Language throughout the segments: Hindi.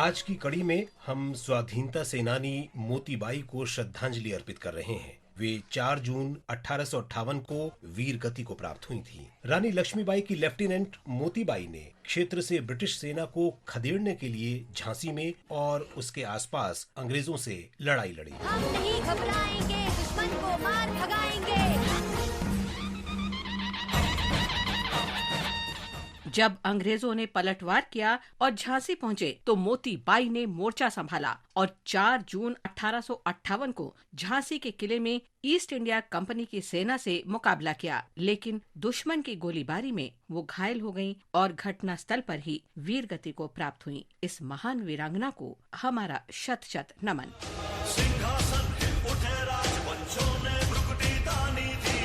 आज की कड़ी में हम स्वाधीनता सेनानी मोतीबाई को श्रद्धांजलि अर्पित कर रहे हैं। वे 4 जून 1858 को वीर गति को प्राप्त हुई थी। रानी लक्ष्मीबाई की लेफ्टिनेंट मोतीबाई ने क्षेत्र से ब्रिटिश सेना को खदेड़ने के लिए झांसी में और उसके आसपास अंग्रेजों से लड़ाई लड़ी। हम नहीं घबराएंगे, दुश्मन को मार भगाएंगे। जब अंग्रेजों ने पलटवार किया और झांसी पहुंचे तो मोतीबाई ने मोर्चा संभाला और 4 जून 1858 को झांसी के किले में ईस्ट इंडिया कंपनी की सेना से मुकाबला किया, लेकिन दुश्मन की गोलीबारी में वो घायल हो गईं और घटना स्थल पर ही वीर गति को प्राप्त हुईं। इस महान वीरांगना को हमारा शत शत नमन। सिंहासन हिल उठे राजवंशों ने भ्रुकुटी तानी थी।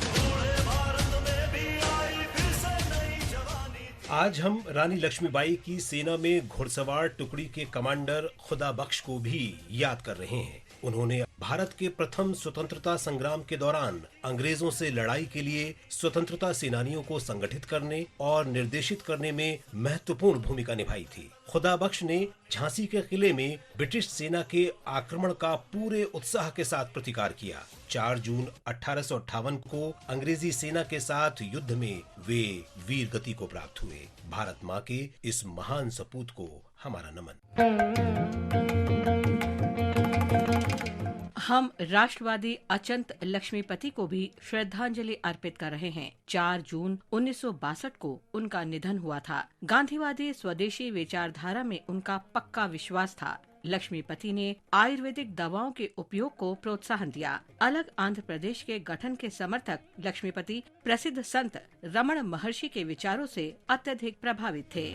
बूढ़े भारत में भी आई फिर से नई जवानी थी। आज हम रानी लक्ष्मीबाई की सेना में घुड़सवार टुकड़ी के कमांडर खुदा बख्श को भी याद कर रहे हैं। उन्होंने भारत के प्रथम स्वतंत्रता संग्राम के दौरान अंग्रेजों से लड़ाई के लिए स्वतंत्रता सेनानियों को संगठित करने और निर्देशित करने में महत्वपूर्ण भूमिका निभाई थी। खुदा बख्श ने झांसी के किले में ब्रिटिश सेना के आक्रमण का पूरे उत्साह के साथ प्रतिकार किया। 4 जून 1858 को अंग्रेजी सेना के साथ युद्ध में वे वीर गति को प्राप्त हुए। भारत माँ के इस महान सपूत को हमारा नमन। हम राष्ट्रवादी अचंत लक्ष्मीपति को भी श्रद्धांजलि अर्पित कर रहे हैं। 4 जून 1962 को उनका निधन हुआ था। गांधीवादी स्वदेशी विचारधारा में उनका पक्का विश्वास था। लक्ष्मीपति ने आयुर्वेदिक दवाओं के उपयोग को प्रोत्साहन दिया। अलग आंध्र प्रदेश के गठन के समर्थक लक्ष्मीपति प्रसिद्ध संत रमण महर्षि के विचारों से अत्यधिक प्रभावित थे।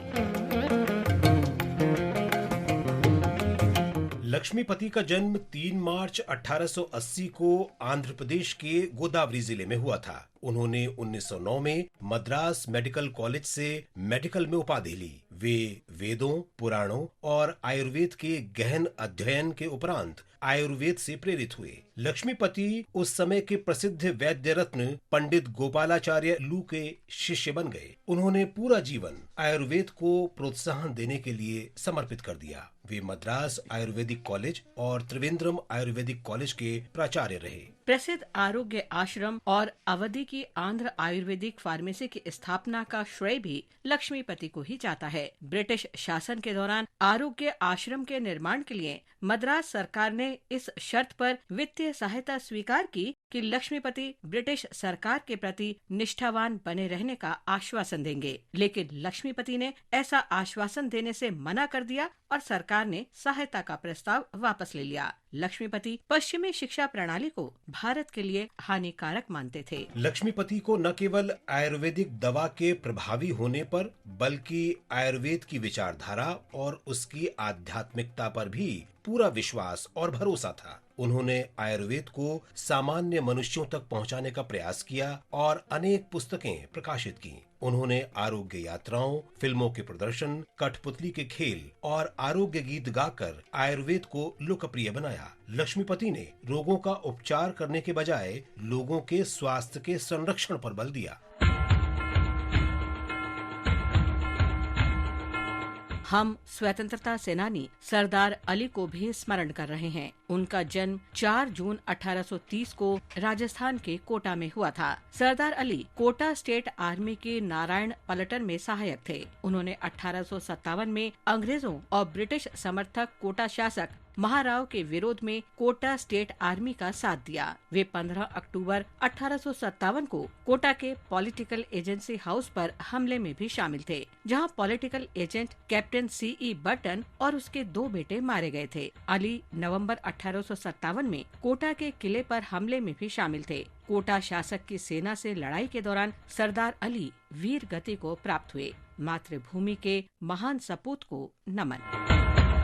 लक्ष्मीपति का जन्म 3 मार्च 1880 को आंध्र प्रदेश के गोदावरी जिले में हुआ था। उन्होंने 1909 में मद्रास मेडिकल कॉलेज से मेडिकल में उपाधि ली। वे वेदों, पुराणों और आयुर्वेद के गहन अध्ययन के उपरांत आयुर्वेद से प्रेरित हुए। लक्ष्मीपति उस समय के प्रसिद्ध वैद्य रत्न पंडित गोपालाचार्य लू के शिष्य बन गए। उन्होंने पूरा जीवन आयुर्वेद को प्रोत्साहन देने के लिए समर्पित कर दिया। वे मद्रास आयुर्वेदिक कॉलेज और त्रिवेंद्रम आयुर्वेदिक कॉलेज के प्राचार्य रहे। प्रसिद्ध आरोग्य आश्रम और अवधि की आंध्र आयुर्वेदिक फार्मेसी की स्थापना का श्रेय भी लक्ष्मीपति को ही जाता है। ब्रिटिश शासन के दौरान आरोग्य आश्रम के निर्माण के लिए मद्रास सरकार ने इस शर्त पर वित्तीय सहायता स्वीकार की कि लक्ष्मीपति ब्रिटिश सरकार के प्रति निष्ठावान बने रहने का आश्वासन देंगे, लेकिन लक्ष्मीपति ने ऐसा आश्वासन देने से मना कर दिया और सरकार ने सहायता का प्रस्ताव वापस ले लिया। लक्ष्मीपति पश्चिमी शिक्षा प्रणाली को भारत के लिए हानिकारक मानते थे। लक्ष्मीपति को न केवल आयुर्वेदिक दवा के प्रभावी होने पर बल्कि आयुर्वेद की विचारधारा और उसकी आध्यात्मिकता पर भी पूरा विश्वास और भरोसा था। उन्होंने आयुर्वेद को सामान्य मनुष्यों तक पहुंचाने का प्रयास किया और अनेक पुस्तकें प्रकाशित की। उन्होंने आरोग्य यात्राओं, फिल्मों के प्रदर्शन, कठपुतली के खेल और आरोग्य गीत गाकर आयुर्वेद को लोकप्रिय बनाया। लक्ष्मीपति ने रोगों का उपचार करने के बजाय लोगों के स्वास्थ्य के संरक्षण पर बल दिया। हम स्वतंत्रता सेनानी सरदार अली को भी स्मरण कर रहे हैं। उनका जन्म 4 जून 1830 को राजस्थान के कोटा में हुआ था। सरदार अली कोटा स्टेट आर्मी के नारायण पलटन में सहायक थे। उन्होंने 1857 में अंग्रेजों और ब्रिटिश समर्थक कोटा शासक महाराव के विरोध में कोटा स्टेट आर्मी का साथ दिया। वे 15 अक्टूबर 1857 को कोटा के पॉलिटिकल एजेंसी हाउस पर हमले में भी शामिल थे, जहां political agent captain C.E. Burton और उसके 2 बेटे मारे गए थे। अली नवंबर 1857 में कोटा के किले पर हमले में भी शामिल थे। कोटा शासक की सेना से लड़ाई के दौरान सरदार अली वीर गति को प्राप्त हुए। मातृभूमि के महान सपूत को नमन।